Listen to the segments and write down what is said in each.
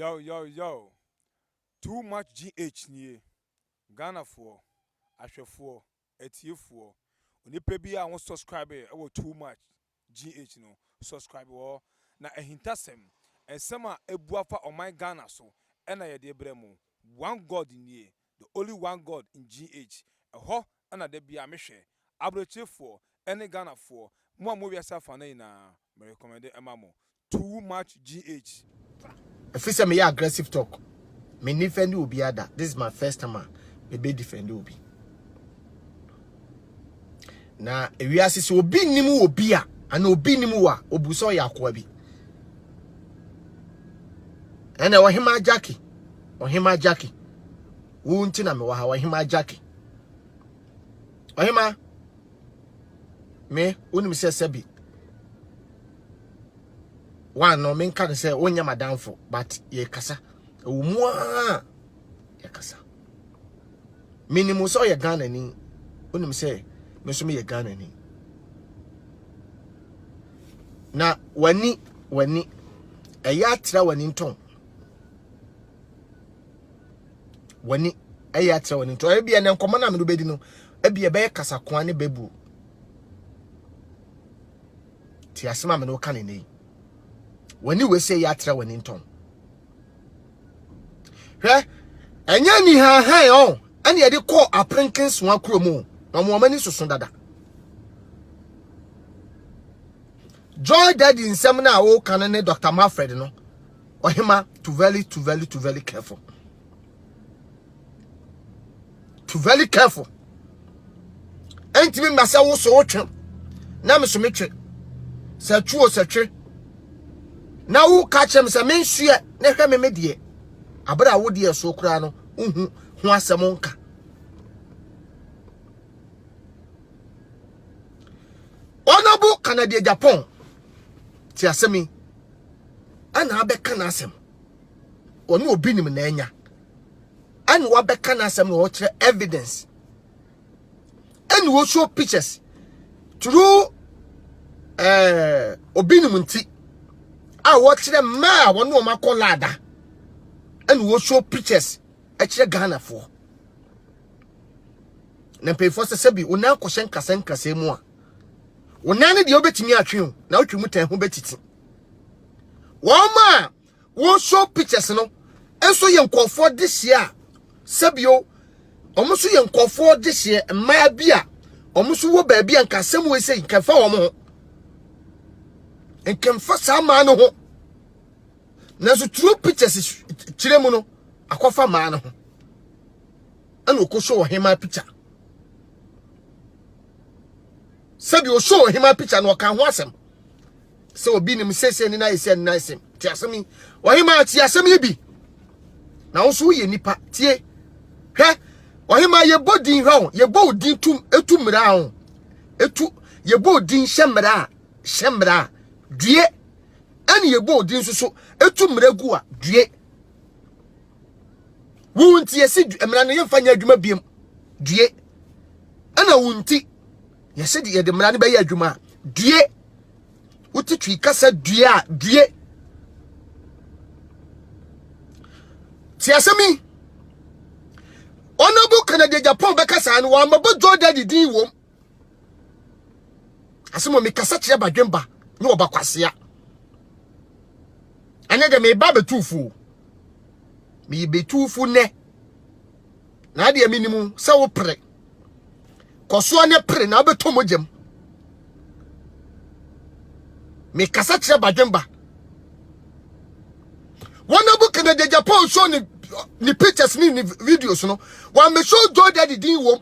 Yo. Too much GH nie. Ghana for. Ahwe for. Etie for. Onipa bi a won subscribe e wo too much GH no. Subscribe wo na ehintasem. Ensema ebuafa on my Ghana so. Ena ye de bremu. One God nie. The only one God in GH. Eho ana de bia mehwe. Abroche for. Ene Ghana for. Mo wi asafa na ina. Me recommend emamo. Too much GH. If you say me aggressive talk, me defend you be other. This is my first time. Me be defend you be. Na we asisi obi nimu obi a, ana obi nimu wa obuso ya akwa bi. Ene Ohemaa Jackey. Wo nti na me wa ha Ohemaa Jackey. Ohemaa me unim se sebi. One no men can say onya madam for but ye kasa umwa ye kasa minimum so ye Ghana ni unim say me so me ye Ghana ni na wani eya tra wani nton wani eya tra wani nton e bia na nkoma na me do bedi no e bia be kasa kwa ne bebu ti asema me no kan ni wani we say yatra wani nton hwe enya ni ha on ane ye de call aprenkins wa kromu na mo mani susun dada joy daddy nsem na wo kan ne Dr. Manfred no Ohemaa to very careful, to very careful. Entimi masa wo so otwe na me so metwe sa tuo sa twe na wo ka chem se mensue na hwe me medie abra wo de so kura no hu asem nka onobu Canada Japan ti asemi ana abeka na asem onu obi nim na enya ana wa beka na asem no kire evidence and wo show pictures through obi nim nti a what the ma won no makọ lada and we show pictures e kire Ghana for na pay for se bi una kwhyen kasa mu a una ne de obetimi atwe na otwe mu tan ho betiti won ma wo show pictures no enso ye nkofo this year sebio omuso ye nkofo this year ma bia omuso wo ba bia nkasem we sei nkafa wo mo enkemfa sama no ho na so true pictures kiremu no akofa ma no ho ana okosho Ohemaa picture sabi o show Ohemaa picture no kan ho asem se obi nim sese ni na isem ti asemi Ohemaa ti asemi bi na wo so ye nipa tie hwe Ohemaa ye bodin hwe ye bo odin etu mra ho etu ye bo odin hyemra due ani ye bo odin so etu mragu a due wunti yesi emra no yemfa nya adwuma biem due ana wunti yesi de ye de mra no be ya adwuma due utitwi kasa due a due ti asemi onobu Canada Japan be kasa no wa mabo Jordan din wom asemo me kasa kire badwemba ni obakwasea anya de me ba betufu me betufu ne na de minimum se wo pre koso ne pre na betomogem me kasa kire badwemba wonobu Canada Japan show ni pictures ni videos no wa me show Jordan din wom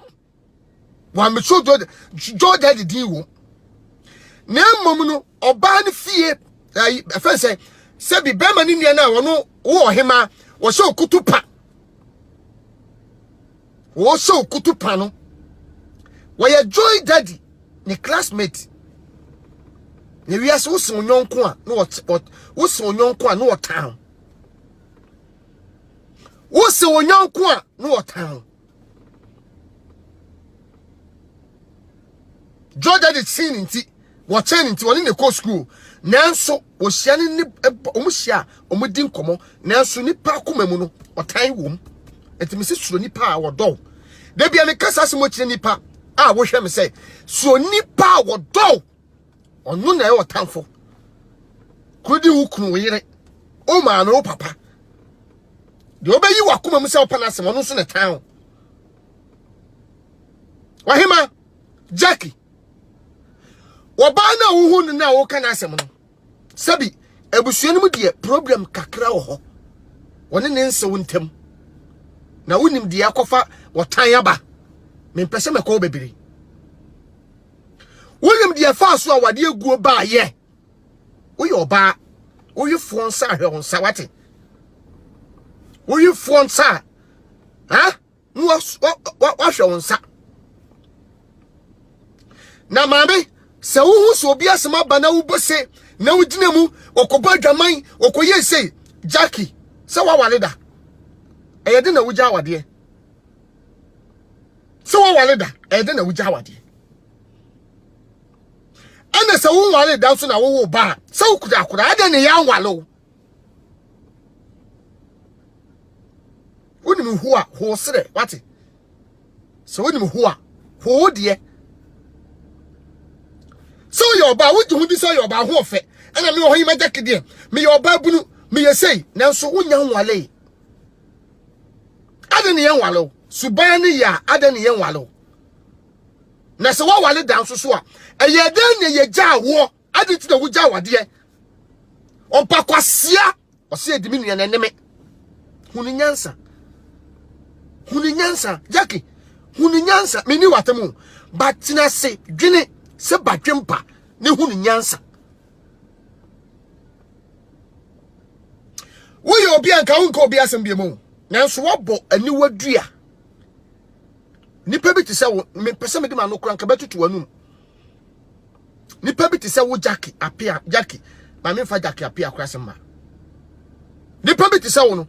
wa me show Jordan din wom na mmom no oba ne fie afa se bi bema ni nia na wono wo Ohemaa wo show kutupa no wo ye joy daddy ni classmate ne wiase wo sin nyonko a no wo sin nyonko a no town wo sin nyonko a no town joy daddy sin nti Watching into one in the co school. Nanso, was shanning omushia, omudin como, Nanso nipa kumemuno, or time womb, and to Mrs. Nipa or dog. There be a cassa much nipa. I wish him say, so nipa or dog, or no now time for. Could you who oh man, oh papa. The obey you are come himself panas and one in a town. Ohemaa Jackey. Wabana uhu na woka na asem no. Sabi ebusuani mu de problem kakra wo ho. Wone ne nse wontem. Na wonim de akofa wotan aba. Me pese me ko bebiri. Wonim de afa so awade aguo ba ye. Wo yo ba. Wo yi fon sa hwe won sa wate. Wo yi fon sa. Ha? Wo hwe won sa. Na mame se wo so obi asema ba na wo bose na wo gina mu okoba dwaman okoye sei Jackey se wa wale da eyede na wo gya wade se wa wale da eyede na wo gya wade ana se wo wale da so na wo ba se wo kuda akura ade ne ya wale wo ni mu hu a ho sere wate se wo ni mu hu a ho de so your ba would you so your ba ho fe and me Ohemaa Jackey de me your ba bunu me ye say nanso wonya nwale ade ne yan wale suban ne ya ade ne yan wale na se wa wale dan so a eye den ne ye gya wo ade ti na wo gya wade ompa kwasia o se edimi nua ne me hunu nyansa Jackey hunu nyansa me ni watemu batina se dwene se badwempa ne hunu nyansa wo ye obi anka wonka obi asem biemu nanso wobo ani wadua nipa bi te se wo me pese me de ma no kura nka betutu anum nipa bi te se wo Jackey apia Jackey ma me fa Jackey apia kura se ma nipa bi te se wo no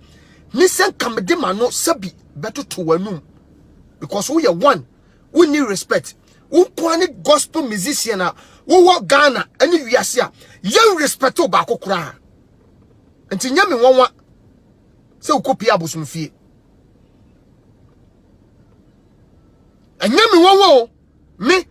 ni se nka me de ma no sabi betutu anum because we are one we need respect. Ukwani gospel musician wo Ghana ani wiase a ye respect ba kokora enti nyame wonwa se ukopi abosumfie anyame wonwa me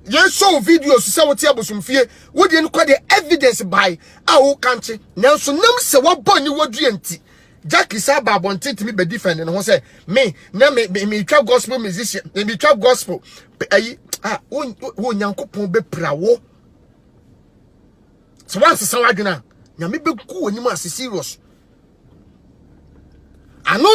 ye show videos se wo ti abosumfie wo de nkwa de evidence by a wo kanche nanso nam se wo boni wodua nti Jackey sa ba bonte timi be defend no ho say me na me trap gospel musician me trap gospel ayi wo nyankopon be prawo so once sa wadwena nyame be ku onim as serious ano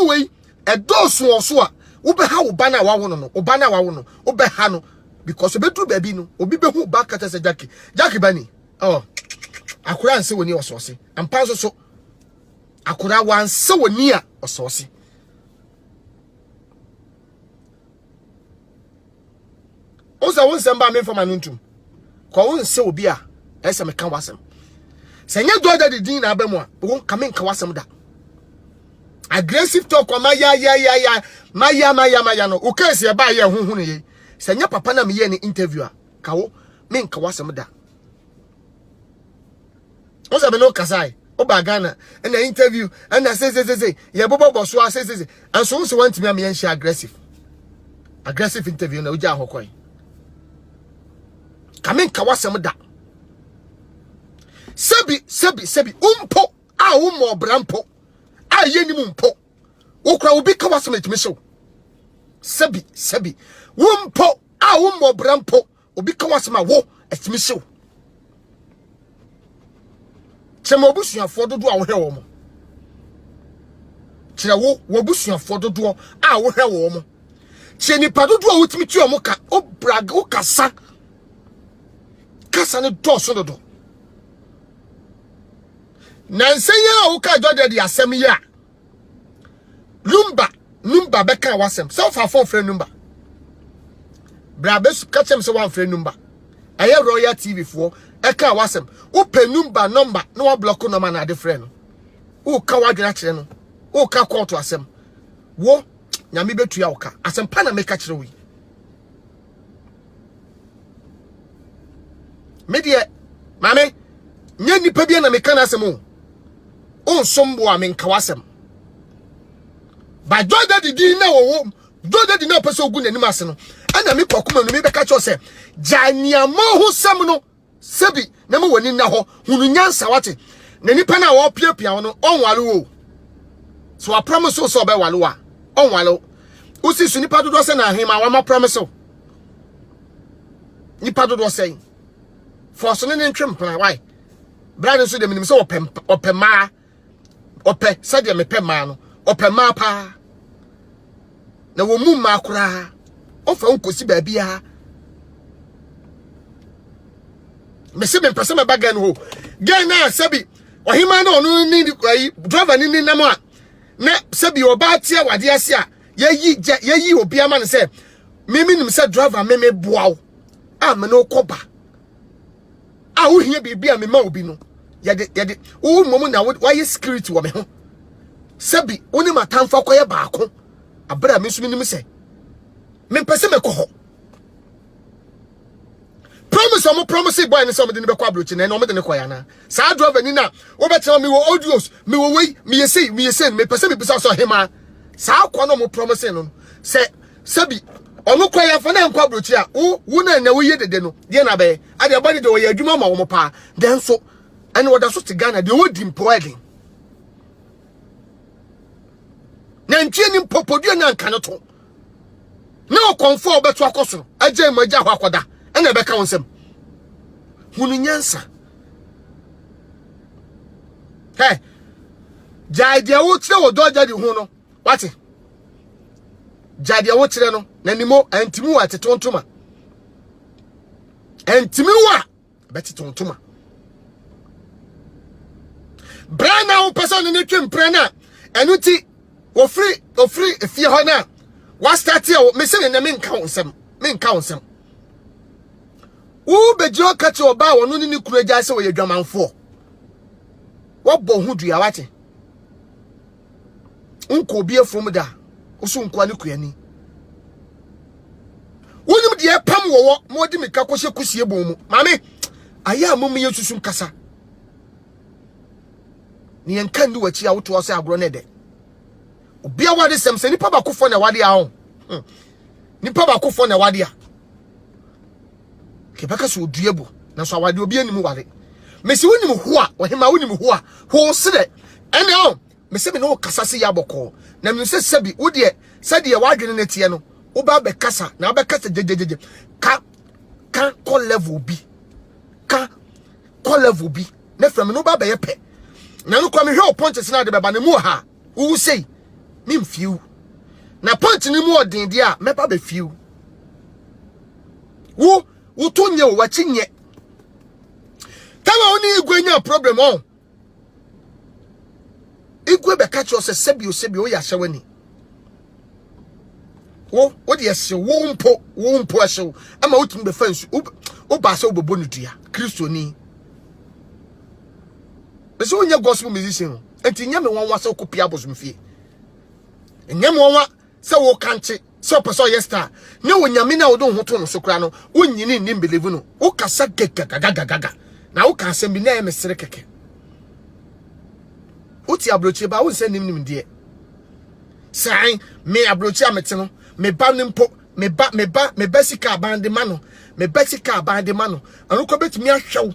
we e dosu oso a wo be ha wo ba na wa wo no wo ba na wa wo no wo be ha no because be do baby no obi be hu back at say Jackey bani oh akura nse woni osose ampa so akura wanse woni a osose oza won semba me for manuntum ko won se obi a ese me kan wasem senye do da din na abemu a won ka me kan wasem da aggressive talk ma ya no o case e ba ye hunhun ye senye papa na me ye ni interview a ka wo me kan wasem da oza be no kasai oba Ghana and the interview and I say ye bobo boso say and so want me am yen share aggressive interview na uja hokoi kamen kawasem da sebi umpo a ummo brampo a yeni mumpo okra obi kawasem etimi so sebi umpo a ummo brampo obi kawasem a wo etimi so chema obusuafo dodo a wo hwe wo mo chira wo busuafo dodo a wo hwe wo mo cheni padodo a wotimi tu o ka o brag o kasa ne doso dodo nansenya o ka jode de asem ya numba beka wasem self afọ friend number bra besu ka chem se one friend number aye Royal TV fo eka wasem o pe number no wa block number na de friend o ka wadwena kire no o ka call to asem wo nyame betua o ka asem pa na meka kire wi me de mame nya nipa bia na me kan asem o nsombo a me nka wasem ba joda di na wo joda di na pese ogu nanim ase no ana me Kwaku Manu me beka cho se janiamo ho sem no sebi na me wani na ho hunu nyansa wate na nipa na wo piapia no onwale wo so I promise so be wale wa onwale usi su nipa dodo se na ahema wa ma promise nipa dodo se for so ne ntwem plan why brad so de minim se opema ope se de me pema no opema pa na wo mu ma kura ofa unkosi ba bia me se me pese me bagan ho gen na sebi Ohemaa na onu ni driver ni nam a na sebi oba tie wade ase a yeyi obi ama ne se mimi nim se driver me boawo a me no koba a wo hia bibia me ma obi no yede wo momu na why security wo me ho sebi oni matamfa koye baako abra me sumi nim se me pese me koho promise boy ni so me de be kwa brochi na no me de ne koya na sa driver ni na wo be tell me wo audios me wo wei me yesi me pese me bisa so Ohemaa sa kwa no mo promise no se sebi onu koya fa na nkwa brochi a wo na wo ye dede no de na be ade body de wo ye adwuma ma wo mo pa den so ene wo da so te Ghana de wo di employed na ntie ni popodua na nka no to na o konfo obeto akoso agye magya ho akoda ene be ka wonsem hunu nyansa hey jade wo tire wo doja di hu no wate jade wo tire no na nimo antimu wa tetontoma antimi wa betetontoma brana wo person ni twempre na enuti wo free efie ho na wa start here me say na me nka wonsem wo bejo kache oba wono ni kunu agya se wo ye dwamanfo wo bo hu dua wate unko bi efom da usu nko ne kuani wonim de pam wo mo de meka kohye kusie bom mu mame aya mum ye susu nkasa ni enka ndi wachi a woto ose agro ne de obi awade sem se nipa bakofo na wade a ho nipa bakofo na wade a kebaka so duebo na so awade obi anim ware mesi wonim ho a Ohemaa wonim ho a ho sere ene o mesi me no kasa se ya boko na me se sebi wo de sade ya wadwene ne tie no wo ba be kasa na be kasa jejejeje ka ko level bi na from no ba be ye pe na no kwa me hwe punches na de be ba ne mu ha wo sei me mfiu na punch ni mu odin dia me ba be fiu wo to nye wo chinye tawa oni igwe nya problem on igwe be catch us sebi o ya hwewani wo de ese wo mpo ahwe ama wotum be fansu wo ba se wo bobo ne dua kristoni be so nya gospel musician enti nya me won wa se ko pia bosumfie nya me won wa se wo kanche so person yesta ne wo nyame na wo do hoto no so kra no wo nyini ni believe no wo kasa gaga na wo ka asem bi na e mesere keke uti abrochi ba wo se nim de sai me abrochi amete no me ba nimpo me ba sika bande mano anu ko betumi ahwew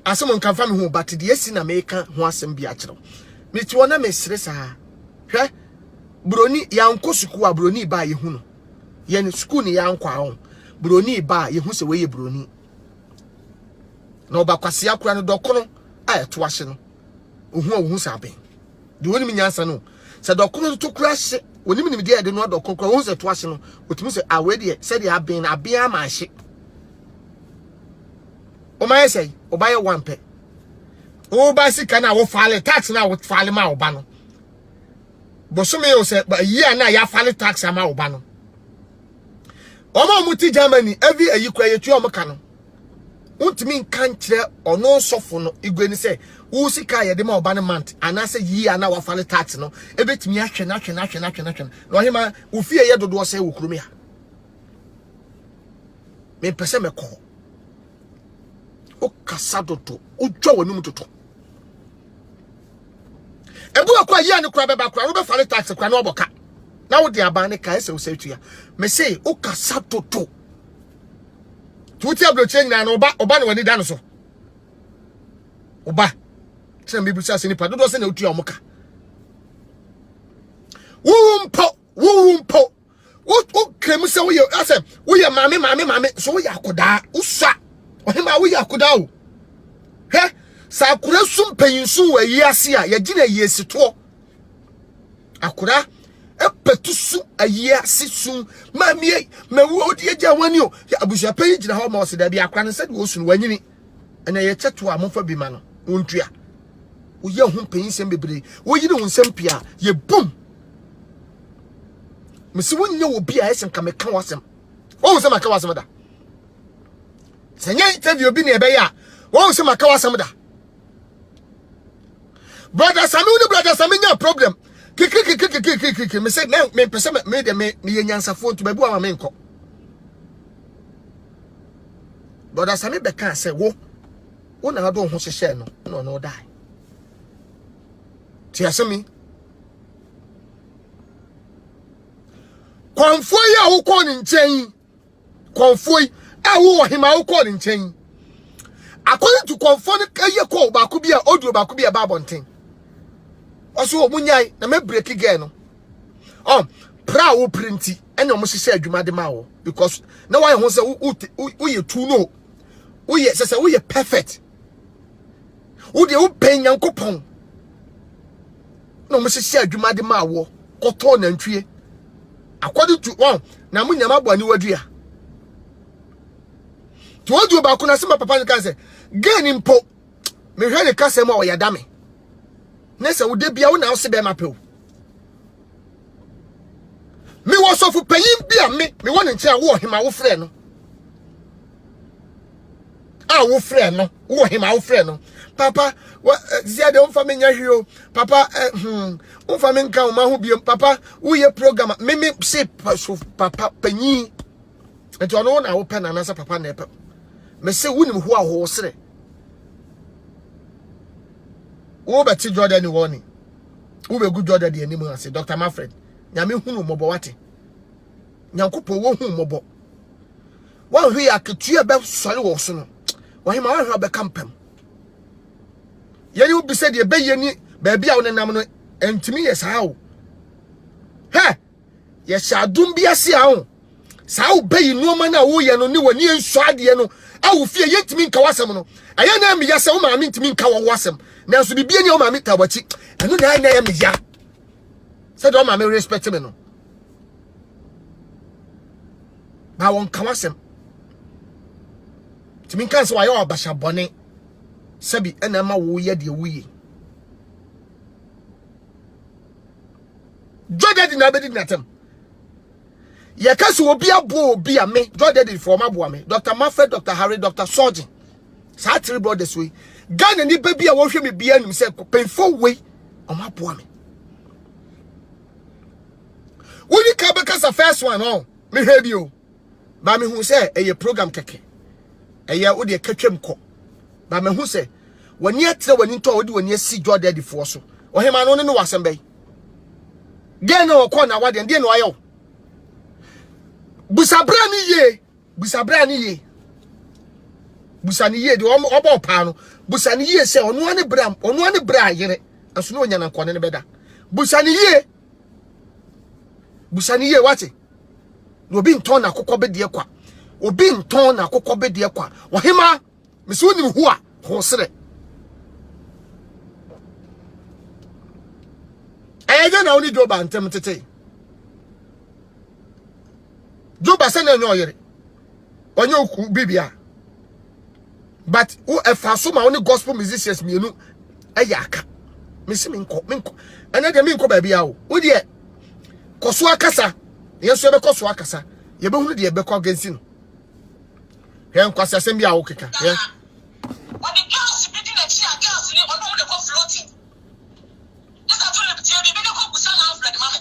asem nkan fa me ho but de esi na me ka ho asem bi akere me ti wona me sere sa hwe broni yanko suku a broni ba ye hu no ye ne suku ni yankwa ho broni ba ye hu se we ye broni na obakwase akura no dokono a eto ahye no ohu sa ben de woni nyansa no se dokono to kura hye woni nim de de no dokono kura ohu se to ahye no otimi se awe de se de aben ma hye o ma yesai o ba ye wampe o ba sika na wo fale tax na wo fale ma oba no bosome yo se yi na ya fale tax ama oba no o ma muti Germany every ayikwa yetu o mka no untimi nkan kire ono sofo no igwe ni se wo sika ye de ma oba no month anase yi na wa fale tax no ebetimi ahwe na Ohemaa wo fie ye dodo se wo kurumi ha me pese me ko o kasa dodo o dwa wanum toto ebu akwa yi an kura be ba kura wo be fare tax kura na oboka na wo de aban ne ka ese wo setua me say o kasa dodo tuti abro change na oba na wani da no so oba tena me bisa se ni pa dodo se na otua omoka wumpo wo krem se wo ye ase wo ye mame so wo ye akoda usa Ohemaa wo ye akoda o he sa akura sum panyinsu wa yi ase a ye gina yesi to akura epetu su ayi ase sum mamie mawu odi agya wani o abusua panyi gina ho ma o se da bi akura ne se wo sunu wanyini ena ye cheto a mofa bi ma no wontua wo ye ho panyinsem bebre wo yi ne ho nsem pia ye bum mesi wonye obi a esen ka meka wasem wo se maka wasem da senya interview bi ne ebe ya wo se maka wasem da brother Sami nya problem kiki me say me pese me de me ye nyansafo nto babu ama me nko brother Sami be kan say wo na ado ho hyehye no die ti asemi konfoi a wo ko ni nchen konfoi a wo Ohemaa wo ko ni nchen according to konfoi eye ko ba ku bia oduo ba ku bia ba bonten oso omunyai na me break again no pra wo printi enya omo hye adwuma de ma wo because na why ho say wo ye tu no wo ye say wo ye perfect wo de wo pen Nyankopon na omo hye adwuma de ma wo koto na ntwie according to na munyama bɔ ani wadua to oduo ba ko na se ma papa nka se gani mpo me hwɛ ne kasa ma o yada me na se wo de bia wo na wo se be ma pe o me wo sofu panyin bia me wo ne nkyɛn wo Ohemaa wo frɛ no wo frɛ no wo Ohemaa wo frɛ no papa zia de umfa me nya hwio papa umfa me nka uma ho biem papa wo ye program me say papa panyin eto no na wo pe na na papa na epe me say wonim ho a ho sere wo beti Jordan ni woni wo be gu Jordan de anim ase Dr. Manfred nyame hunu mobo wate Nyankopɔ wo hu mobo wa hwe aketua be sɔre wo so no Ohemaa wa hwe be kampam yeni ubi said ye be yeni baby a wonenam no entimi ye saa o he ye shadum bia se a o saa o be yi nuoma na wo ye no ne wani ensu ade no a wo fie yentimi nka wasem no aya na me ya se wo maame ntimi nka wo wasem nanso bibia ni wo maame tabachi eno na na ya me ya said wo maame respect me no ba won ka wasem timi nka se wa ya obasha bone sabi ena ma wo ye de wuye Jordan na be di natem ye kaso obi abo obi a me Jordan for ma bo me Dr. Manfred Dr. Harry Dr. Surgeon sa three brothers we Ghana ni baby a wo hwe me bia nim say penfo we o ma bo me woni ka be kasa first one me hwe bi o ba me hu say eye program keke eye wo de katwam ko ba me hu se wani atre wani to wodi wani asi Jordan di fo so Ohemaa no ne wasem bai gen no ko na wade ndie no ayo busabra ni ye busani ye de obo pa no busani ye se onu ani bra yere aso no nya na nkone ne beda busani ye wate no bi nton na kokko be de kwa obi nton na kokko be de kwa Ohemaa meso nim hu a ho sere eje na oni Joba ntem tete Joba se na nyo yere onye oku bibia but who efaso ma oni gospel musicians mienu ayaka mesi minko ene de minko ba bia o wo de koso akasa yeso be koso akasa ye be hunu de be ko gansi no he nkwase asem bia wo keka he what the girls speaking the chia girls ni ono de ko floating this are to the chia be ko busa na Alfred mama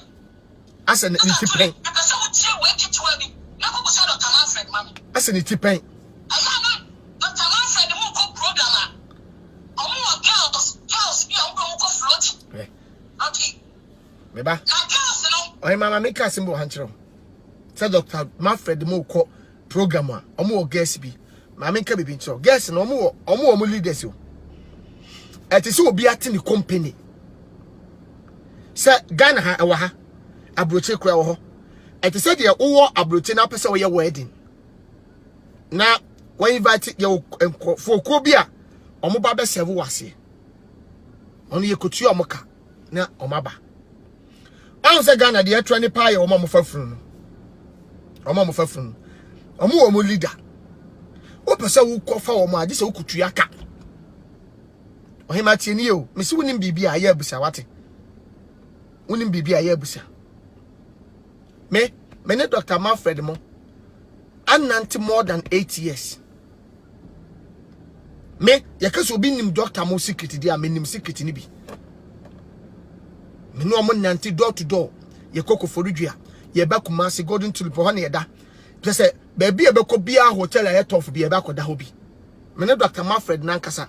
asa ni tipen asa wo chia we kitwa bi na ko busa Dr. Manfred mama asa ni tipen Dr. Manfred mo ko Meba. Ohemaa make us simple hanchero. Say Dr. Manfred mo ko program a omo guest bi. Ma me nka bibi ncho. Guest no omo leaders o. Eti se obi ate ni company. Say Ghana ha ewa ha. Abroche kura wo ho. Eti se de wo abroche na pese wo ye wedding. Na when invite you for Kobia, Omoba serve wase. Only you could see Omoka, na Omaba. I was a Ghana, the 20 pie or Mamma Fafun. Or Mamma Fafun. Omo leader. What person who call for my this Okutriaka? Ohemaa Jackey, Miss Winning Bibi, I hear Busawati. Winning Bibi, I hear Busa. Me, Dr. Manfred Mo. And more than 8 years. Me, yakaso obi nim doctor mo secret dia me nim secret ni bi. Me no mo nanti door to door. Ye koko forudua. Ye ba Kumasi golden tulip ho na ye da. Pese baby e be ko bia hotel e tof bi e ba ko da ho bi. Me ne Dr. Manfred nankasa.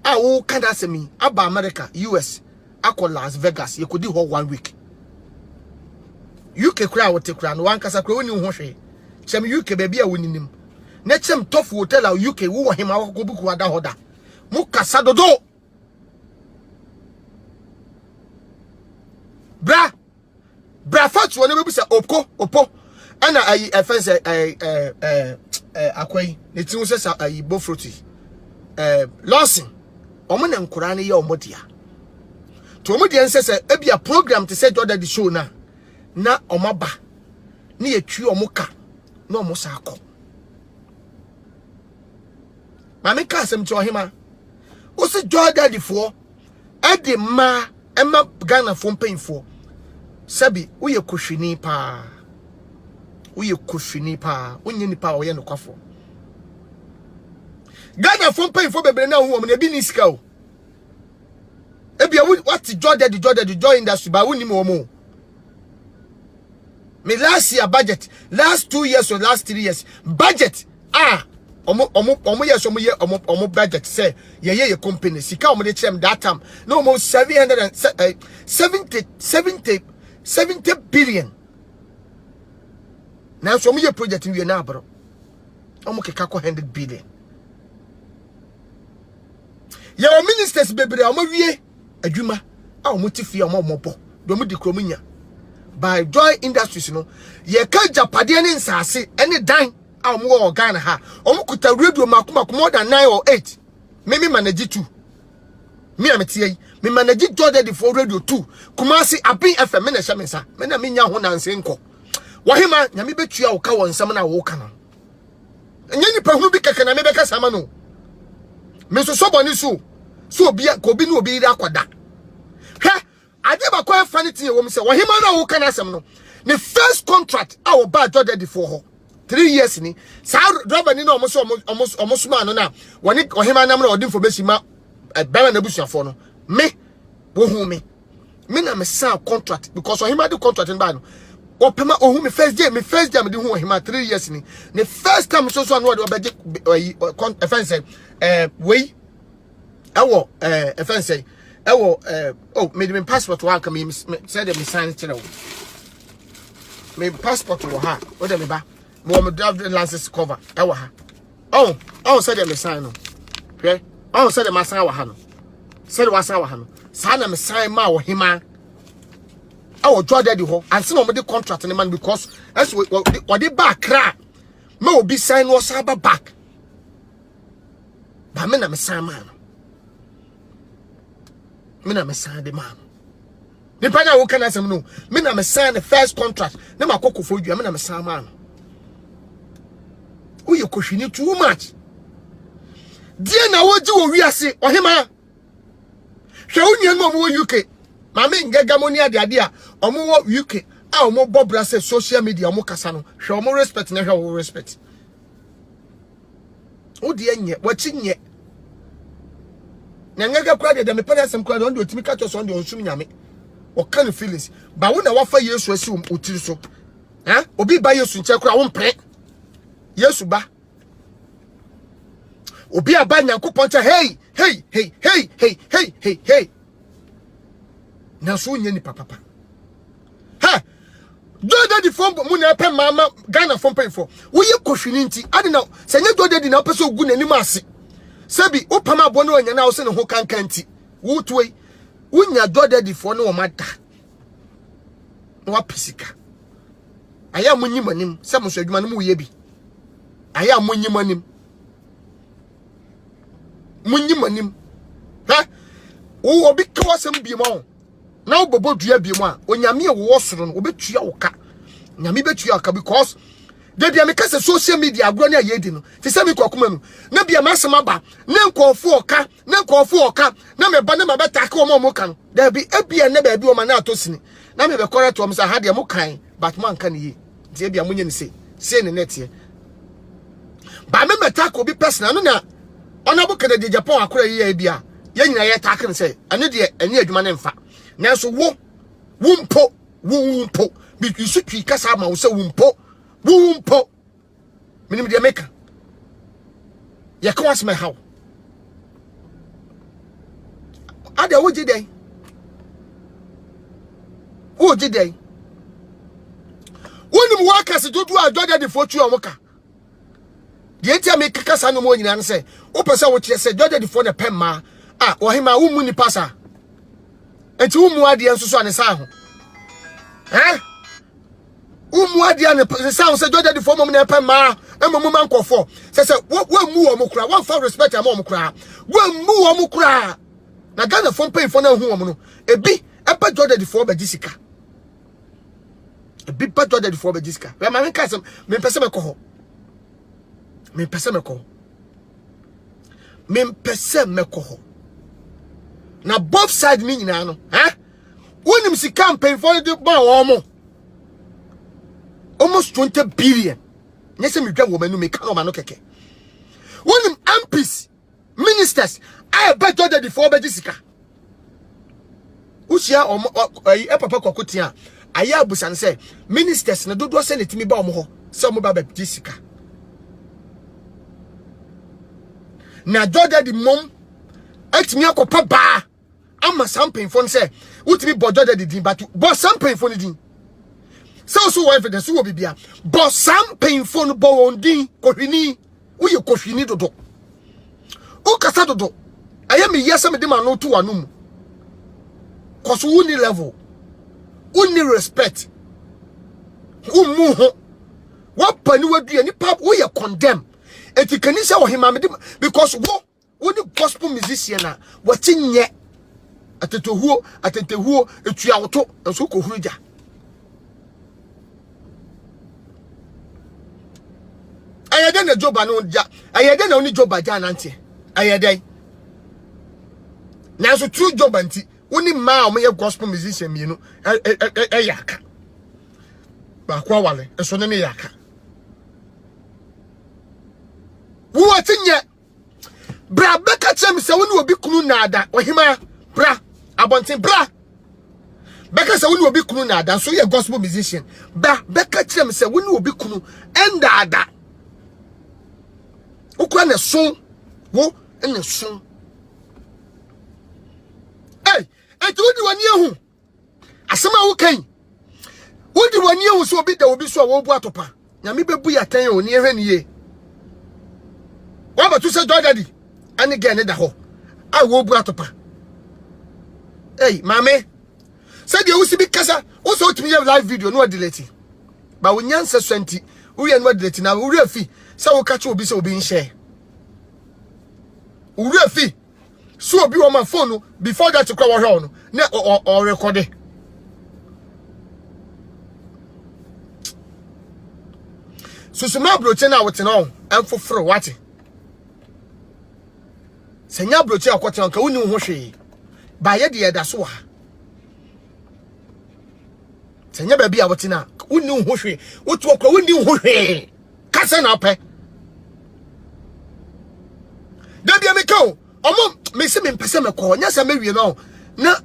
A wo kada semi aba America, US, akọ Las Vegas, ye ko di ho 1 week. UK kra wo te kra no wankasa kra woni ho hwe. Chem UK baby a woninim. Na chem tof hotel a UK wo Ohemaa ko buku ada hoda. Mu kasa dodo. Bra fatu woni be say opo. Ana ayi efense akwai. Ne ti wo say ayi bofroti. Lawson. Omo na nkura ne ye omodia. To omodia nse say ebia program te say Jordan the show na omaba. Ne ye twi omoka. No mo sa akọ. Mame ka asem to Ohemaa. O se Jordan the for e de ma ema Ghana fo mpanyfo. Sabi wo ye kohwini pa. Wo ye kohwini pa. Wonye nipa wo ye nokwafo. Ghana fo mpanyfo bebre na hu na bi ni sika o. Ebia what Jordan the joy industry ba woni mo mo. Me last year budget, last 2 years or last 3 years budget omo yes omo budget say ye company sika omo de chem that time no almost 70 billion. Now so omo ye project we na bro omo keka ko 100 billion. Ye o ministers bebre omo wie adwuma a omo tifie omo bo do omo di kromunya by Joy Industries no ye ka japade ne nsase ene dan a omo organ ha omo kuta radio makuma more than 9 or 8 me manage 2 me ametie me manage Jordan the for radio 2 Kumasi Abin FM me na hye mensa me na menya ho nanse nko Ohemaa nyame betua wo ka won nsam na wo ka no enye nipa hu bi keke na me beka sama no me so boni so obi ko bi no obi ira akoda hwe ade ba kwa fanity e wo me se Ohemaa na wo ka na asem no the first contract I will buy Jordan for her 3 years ni sa driver ni na omo ma no na woni Ohemaa nam na odin for besima baba na busuafo no me wo hu me na me sign contract because Ohemaa the contract in ba no opema ohu me first day me de hu Ohemaa 3 years ni the first time so no we be offense we awo offense oh made me passport wa come me said me sign it now me passport wo ha o de me ba mo drive license cover e wo ha oh said me sign no okay said me sign wa ha no said wa sign wa ha no sa na me sign ma Ohemaa awo Jordan di ho anse no mo de contract ne man because as we the back cra ma obi sign no sa ba back ba me na me sign man me na me sign the man the panya wo kana asem no me na me sign the first contract na makoko fo dua me na me sign man o ye kohwini too much die na wo ji wo wiase Ohemaa hwe onye no mo UK mama ngega moni ade a omo wo UK a omo bobra se social media omo kasa no hwe omo respect na hwe wo respect o die nye wachi nye na ngega kwa de me pele sem kwa do otimi ka to so ndo onsum nyame o kan feelings ba wo na wafa Yesu asi otiri so obi ba Yesu nche kwa wo mpre Yesu ba obi aba Nyankopon cha hey na so nya ni papa ha do daddy form mu na pe mama Ghana form pay for wo ye kohwini nti ade na se nya do daddy na pese ogu nanim ase sebi opama abo na onya na wo se ne ho kankan nti wo tuwe wonya do daddy for no mata wa pisika aya munyimanim se mo so adwuma no mu ye bi aya munyimanim ha wo obi kawasem bi mo na obobo dua bi mo a onyame e wo soro no obetua wo ka nyame betua ka because de bia me kase social media agro na yedi no ti se me Kwaku Manu na bia masem aba na nkofo oka na me ba na mabeta ka o mo ka no de bi ebia na ba bi o ma na atosini na me be correct o mo sa ha de mo kan but man kan ye ti bia mo nyeni se ne netie ba me meta ka obi personal no na Honorable Kennedy Japan akora yi bia ye nyina ye taken say ane de ani adwuma ne mfa nanso wo mpo bi su twi kasa ma wo se wo mpo minim de meka ye ka was me how ada wo jidai wonim wa kase dodu adode de fotu o moka de entia me kasa no mo nyina ne se wo pese wo kire se dode de fo na pemma Ohemaa wo mu ni pasa enti wo mu ade enso so ane sa ho wo mu ade ane sa ho se dode de fo mo na pemma emo man kofo se wo mu wo mo kura wo fa respect am mo kura wo mu wo mo kura na Ghana fo pay fo na hu wo mo no ebi epa dode de fo ba disika ebi pa dode de fo ba disika we ma nka se me pese me ko ho me pese me ko ho na both side ni nyina no wonim si campaign for the ba wo mo almost 20 billion nyese me dwa wo manu me kan o ma no keke wonim MPs ministers I bet the for be disika usia papa Kwaku tia aya abusan say ministers na dodo se netimi ba omo ho se omo ba be disika na dodo di mom atimi akopa ba ama sampin fon say utimi bodo de din but bo sampin fon din so evidence wo bibia bo sampin fon bo won din kohwini wo ye kohwini dodo o kasa dodo aya me yesa me de ma no to wanum cause woni level woni respect umu ho wapani wadua ni pap wo ye condemn etikani se Ohemaa me de because woni gospel musician a watinye atetehuo etua woto enso ko huruja ayede na joba no ja ayede na oni joba ja nante ayede na so true joba nti woni ma o me gospel musician mi no yaka ba kwa wale enso ne yaka wo watinye bra beka chem se woni obi kunu na ada Ohemaa bra abonten bra beka se woni obi kunu na ada so ye gospel musician bra beka chem se woni obi kunu enda ada ukwa na so wo ene so enti wodi wani ehu asema wo kan wodi wani ehu so obi da obi so wo bu atopa nyame bebu ya tan oni ehwe niye wa ba tu se daddy ani ge ne da ho wo bu atopa mame said you see be kasa wo so timi live video no delete ba wo nyansa swanti wo ye no delete na wo refi say wo catch obi say obi nshare wo refi so obi on my phone before that to call wo no na or record it so ma broche na wote no amfoforo wate senya broche akote anka woni ho hwe ba ye de da so ha senya ba bia wote na woni ho hwe wotu okwa woni ho hwe kasa na pe da bia me ka omo me se me pese me ko nya sa me wie no na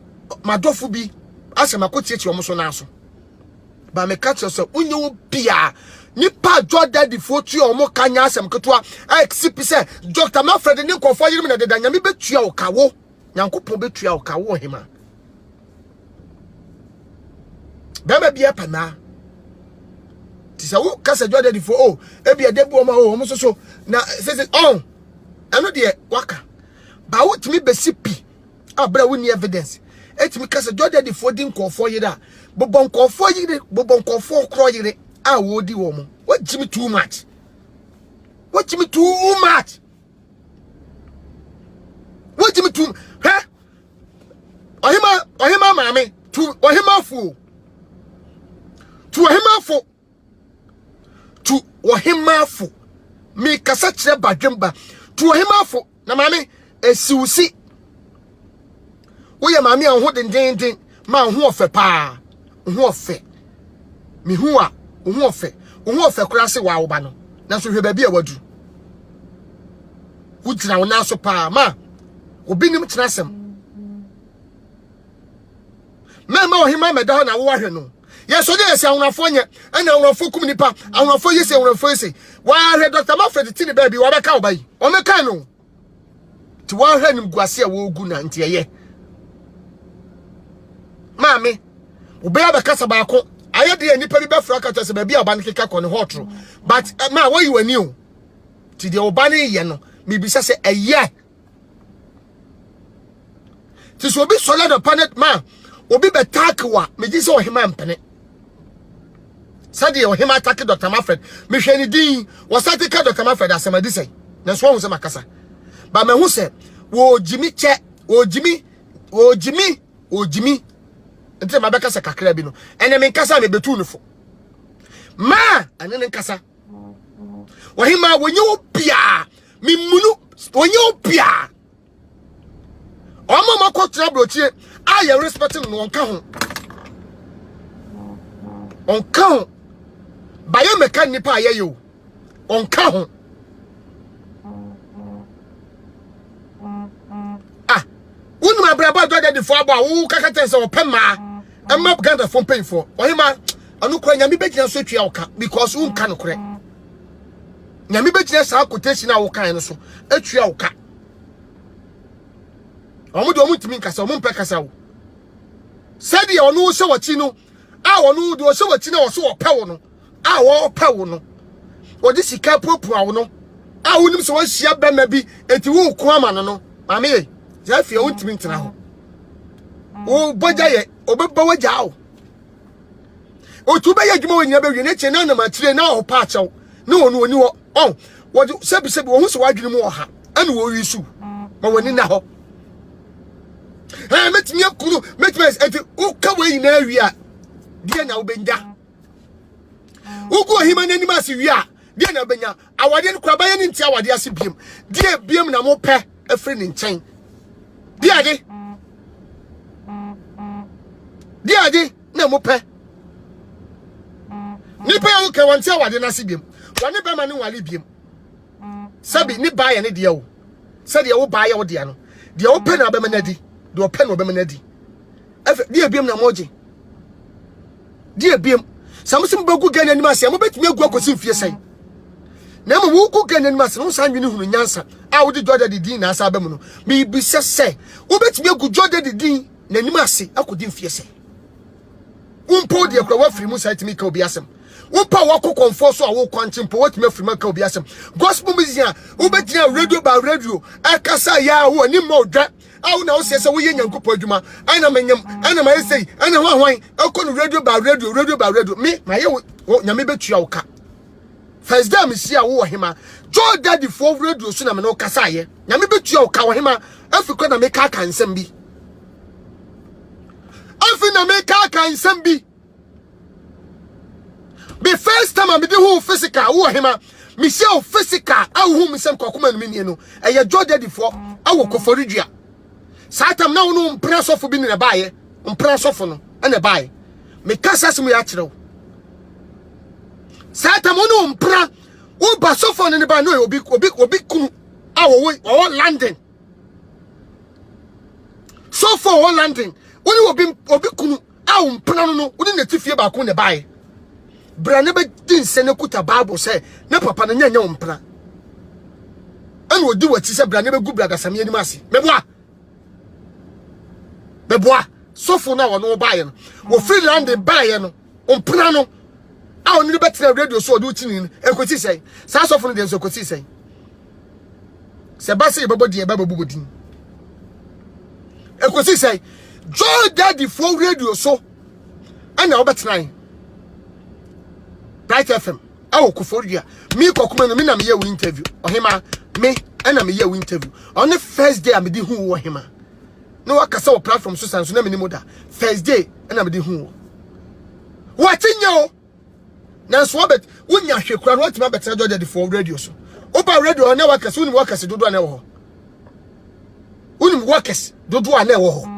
madofo bi asema ko tie omo so na so ba me ka so unye wo bia nipa joda di fotu omo kanya asem ketoa exipi se Dr. Manfred ne nkofo yirim na deda nyame betua okawo nyankopon betua okawo Ohemaa bema bia pana tisa wo kasa Jordan for oh e bia debu o ma oh mo so na say oh eno de waka ba wo timi besi pi abra wo ni evidence etimi kasa Jordan for din nkofo yire bobon nkofo yire bobon nkofo kro yire a wo di wo mo what Jimmy too much what Jimmy too much what Jimmy too huh Ohemaa mame to Ohemaa fu to Ohemaa fu to Ohemaa fu me kasa kire badwemba to Ohemaa fu na mame esiusi wo ye mame an ho dendenden ma ho ofe pa ho ofe mi hu a ho ofe kura se wa wo ba no na so hwe ba bia wadu wo tira wo na so pa ma obi nim tira sem mema Ohemaa meda ho na wo ahwe no yeso de ese awonafo nye ana awonafo kum nipa awonafo yese awonafo yese wa ahwe Dr. Mafred tini baby wa beka obai o meka no ti wa ahwe nim guase a wo ogu na ntiyeye maame obeya beka sabako aye de nipa bi befra ka tese baby oba ne keka kone hotro but ma wa yi wani o ti de oba ne ye no mi bi se eye ti so bi solid planet ma obi betakwa meji se Ohemaa mpene sadi Ohemaa attack Dr. Mafred me hwani din wasati ka Dr. Mafred asemadi sei na so hu se makasa ba me hu se wo jimi che wo jimi nti ma beka se kakra bi no ene me nkasa me betu nufo ma ene ne nkasa Ohemaa wonye obia me munu wonye obia omo makotra brochie I respecting no on count by your mechanic pa you on count when my brother did the four bar who cacatens or pema and map gather from paying for Ohemaa I no cry yami betina so twa because un can correct yami betina sa quotation a wo kan so atwa wo ka omo do mutimi nkasa omo mpe kasa wo said ye onu se wachi no a onu do se wachi na wo so opa wo no a wo opa wo no odi sika popu a wo no a wonim se wo hia bema bi enti wo ko ama no no mame ye ja fie wontimi ntena ho wo boja ye obeba waja wo o tu be ye dwuma wo nya be wi ne che na na ma kire na opa a chew na onu oni wo oh wo sebi wo hu se wadwene mu oha ane wo wi su ma woni na ho metimi akuru metimi enti uka we na wi a die na obenja ugu Ohemaa nani ma se wi a die na obenya awade nkura ba ye ni ntia awade ase biem die biem na mo pe afri ni nchen die ade na mo pe ni pe o ke wanti awade na ase biem wani be ma ni wale biem sabi ni ba ye ne die o sabi ye wo ba ye wo die no die wo pe na be ma na di do pen no be menadi efe die biem na moje die biem samusim bagu gane ni mase mo betumi agu akosi mfie sai na mo wo ku gane ni mase no san nwini hunu nyansa a wo di Jordan di din na asa ba mu no me bi sese wo betumi agu Jordan di din na ni mase akodi mfie sai umpo de akwa wafiri mu sai timi ka obi asem wo pa wo ko konfo so a wo kwanche mpo wotumi afiri ma ka obi asem gospel musician wo betumi radio ba radio akasa ya wo ni mo dwa awu na wo se wo ye nyankopɔ adwuma ana manyam ana ma yesei ana ho ahwan akɔ no radio ba radio me ma ye nyame betua wo ka first day me sia wo Ohemaa Jordan di for radio so na me no kasa ye nyame betua wo ka Ohemaa afiko na me ka nsɛm bi afi na me ka nsɛm bi the first time I be who physical wo Ohemaa me sia physical awu me sem Kwaku Manu me no eye Jordan di for awu koforidua Satam na wonu mpra sofo bi ne baaye mpra sofo no ene baaye me kasa simu ya kirew Satam wonu mpra wo ba sofo ne ba no obi kunu awo London sofo wo London woni obi kunu awo mpra no woni ne tifie ba ko ne baaye bra ne be din se ne kuta Bible say ne papa na nya mpra ene odi wati se bra ne be gu bra gasame ni mase meboa beboa sofo na wono baaye no wo free land baaye no ompra no a oni betre radio so do tini ekoti sei sa so fun de so ekoti sei se ba se babo din e ba babo din ekoti sei Joe Daddy for radio so ana obetra Bright FM awo kuforia mi Kwaku Manu mi na me ye interview Ohemaa me ana me ye interview on the first day I me di hu Ohemaa no akasa o platform so sanso na me ni moda first day ana me di hu watinyo na so bet wonya hwekura no watima betra Joe Daddy for radio so oba radio na wakase unim wakase dodo na wo ho unim wakase dodo na wo ho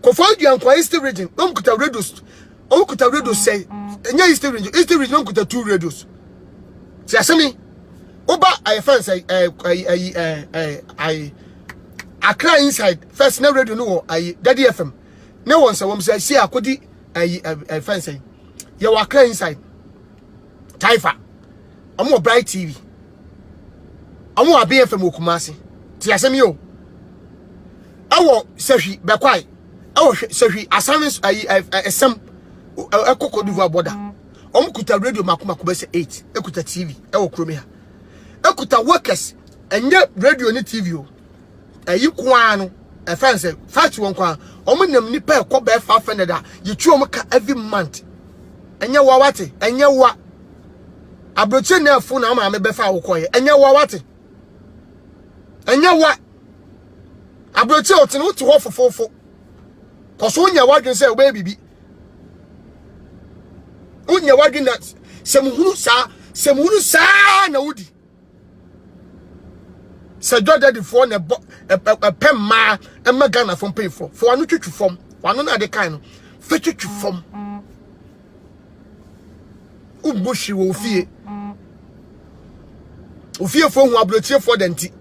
kofodia nkwa East region no mkuta radios o kuta radio say enya East region no kuta 2 radios ti asemi oba I fans I Accra inside first na radio no Daddy FM na won say won say see akodi I fans say ye wa Accra inside Taifa omo Bright TV omo BFM okumase ti asemi o awo sehwi bekwai awo sehwi asamis esem ekoko divu border kuta radio makuma kubese 8 ekuta TV ewo kromi ha ekuta workers enye radio ni TV o kwa no fans fact won kwa nam nipa ekọ be 500 ye twa ka every month enye wa wate enye wa abroche na afu na ma me be fa wokoye enye wa wate enye wa abroche otene wotu ho fofofo koso onya wadwen say oba bibi onya wadwen na semuhuru sa na wudi se Joe Daddy for na pem ma emaga na fom pay for anu twetwu fom wanu na de kan no fetwetwu fom uboshi wo ofie fo hu abrotie fo danti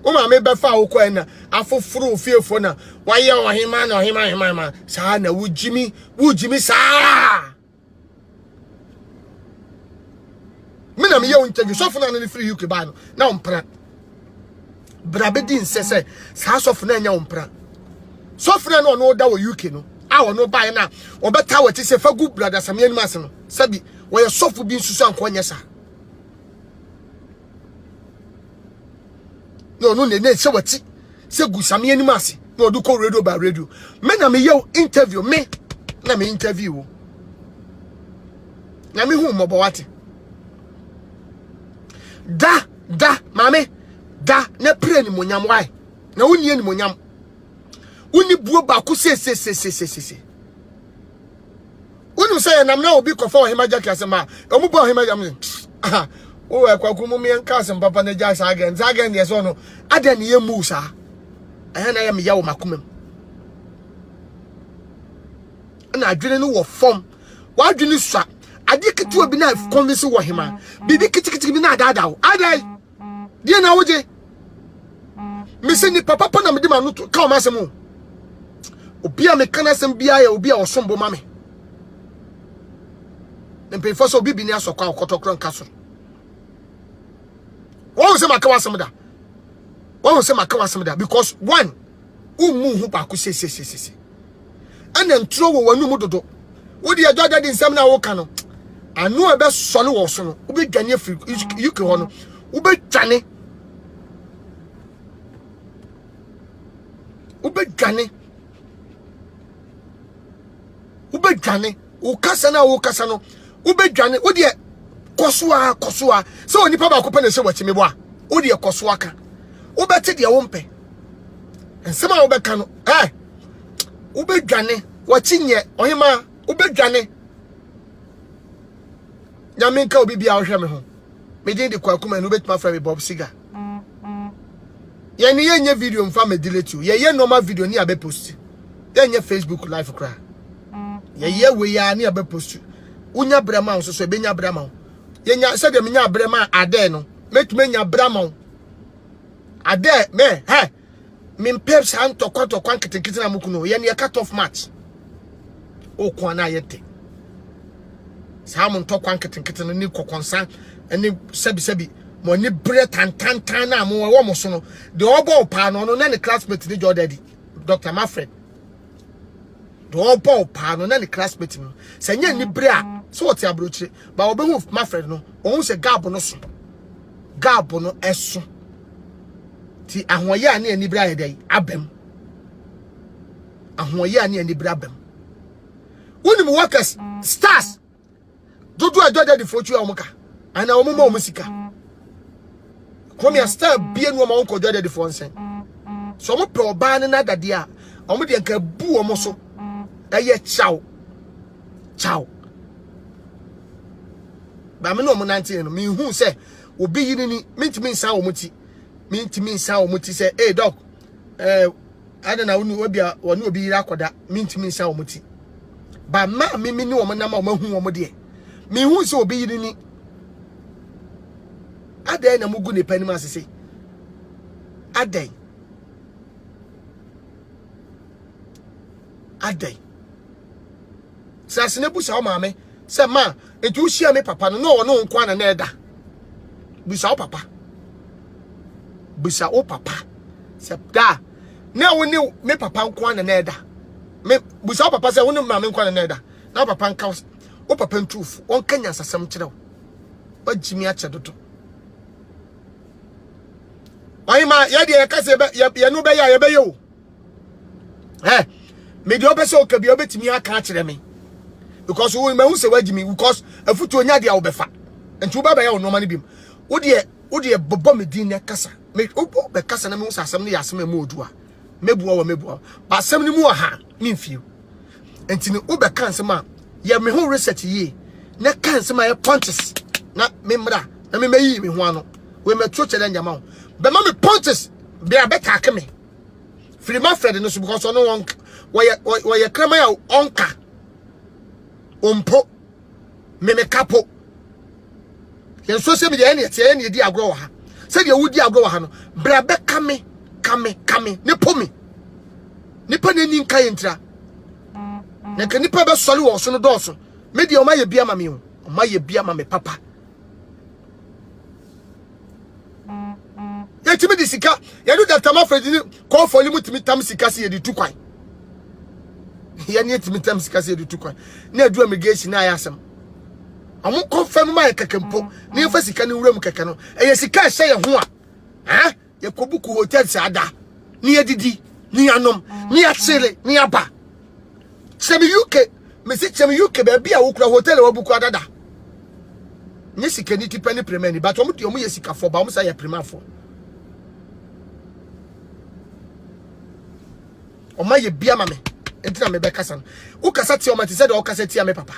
o ma me be fa wo ko na afoforo ofie fo na waye Ohemaa na Ohemaa sa na wujimi sa mina me ye interview so fo na no free UK ba no na ompra brabedi nsese sa so fo na nya ompra so fo na no da wo UK no a wo no ba na obeta wati se fagu brother Samuel Mas no sabi wo ye sofu bi nsusu anko nya sa no se wati se gu Samuel Mas no do ko radio ba radio me na me ye interview me na me interview na me hu mo bo wati da mame da na pre ni monyam wai na woni ni monyam woni buo ba ku se woni say na na obi kofa Ohemaa Jackey asema omu ba Ohemaa Jackey o Kwaku mu me nka asem papa na ja sa again yes no ada ne yemu sa na ya me yawo makomam na adwene no wo fom wa adwene sua ade kitu obi na convince Ohemaa bibi kitikiti bi na dada adai die na woje me se ni papa na me de ma no to ka o ma asem obi a me kana asem bia ya obi a osombo ma me nempe fo so bibi ni asokwa okotokro nka so won se maka wasem da because one umu hu ba ku se ana ntro wo wanu mu dodo wo de Joe Daddy nsam na wo ka no anu e be so no wo so no wo be dwane afiri UK ho no wo be dwane wo kasa na wo kasa no wo be dwane wo de kosoa so oni pa ba ko pene se wachi me bo a wo de kosoa ka wo be te de wo mpe nsem a wo be ka no wo be dwane wachi nye Ohemaa wo be dwane nyame nka obi bia wo hwe me ho me de Kwaku Manu betuma fra me Bob Siga ye ni yenye video mfa me delete ye normal video ni abe post yenye Facebook live kra ye we ya ni abe post unya brama so so be nya brama yenya se de me nya brama ade no metuma nya brama ade me me peps han tokwa nketekete na muku no ye ne cut off match o kwa na yete sa mun tokwa nketekete no ni kokonsa eni sebi mo ni bre tantan na mo wo mo so no de obo pa no no na ne classmate ni Joe Daddy Dr. Mafred do ball pa no na ne classmate no se nya ni bre a so what abrochi ba obehu my friend no ohun se gab no so gab no eso ti ahoye a ne ani bre ayedai abem ahoye a ne ani bre abem woni mu workers stars Juju ajoja di fochu a omuka ana omuma omusika komi a star bie no ma onko joja di fonsen so mo pro ba ne na dade a omo de nka bu omo so eye chaw ba me no mo 19 no me hu se obi yini ni mintimi nsa omuti se doc ada na woni obi a woni obi yira akoda mintimi nsa omuti ba ma me ni omo na ma hu omo de me hu se obi yini ni adai na mugu ne pani ma sese adai sase ne busa o maame se ma etu hia me papa no no nko na eda busa o papa se da na woni me papa nko na eda me busa o papa se woni maame nko na eda na papa nka o papa ntrufu on kanya sasam kire o jimi a chedodo Ohemaa ya de ka se ya no be ya be yo me de obese o ka bi obetimi aka kire me because we ma hu se wagimi because afutu onya de a obefa nti wo baba ya no ma ne bim wo de bobo me din ne kasa me obo be kasa na me hu sasam ne yasem ma odua mebuwa ba asem ne mu ha me mfio nti ne wo be kan ma ya me hu research yi na kan ma ya punches na me mra na me mayi me ho ano we metro chele nyama be ma me punches be abeka ke me free my friend no so because no one we krama ya onka ompo me kapo yen so se me de ene tie ene di agro wa ha se de wudi agro wa ha no bra be kame ne pomi nipa ne nin kai ntra na ka nipa be sole wo so no do so me de o ma ye bia ma me o ma ye bia ma me papa ya timi di sika ya do Dr. Mafred ni ko fo limu timi tam sika se ye di tu kwan ya ni timi tam sika se ye di tu kwan na adu amigration na ya asem amu confirm ma ye kekempo ni fa sika ni wuram keke no e ye sika hye ye ho a ye kobuku hotel se ada ni edidi ni anom ni achele ni aba chemi UK me se chemi UK ba bia wo kura hotel wa buku adada ni sika ni tipa ni premier ni but omu di omu ye sika fo ba omu sa ye premier fo o ma ye bia ma me entina me be kasa no wo kasa ti o ma ti se de o kasa ti a me papa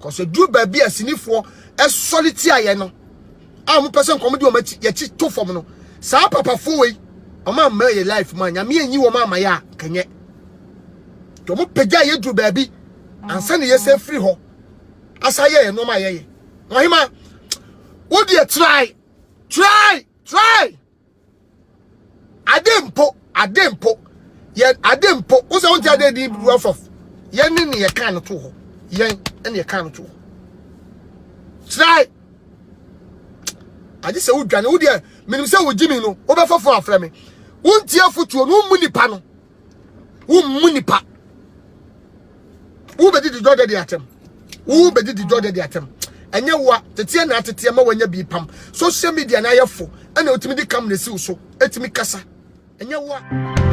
cause du ba bia sinifo e soliti aye no a mo person kom di o ma ti ye ti to fom no sa papa fo we o ma ma ye life man nya me enyi wo ma ya kanye to mo pega ye du ba bi ansa ne ye se free ho asa ye no ma ye Ohemaa wo dey try adempo ye adempo wo se wonti ade di rough off ye ne ye kan to ho ye ne ye kan to ho try aje se wo dwane wo dey minim se wo jimi no wo be fofo afre me wonti afutuo no mu nipa no wo mu nipa wo be di jode di atem enye wa tete na tete ma wanya bi pam social media na yefo ana otimi di kam na si so etimi kasa enye wa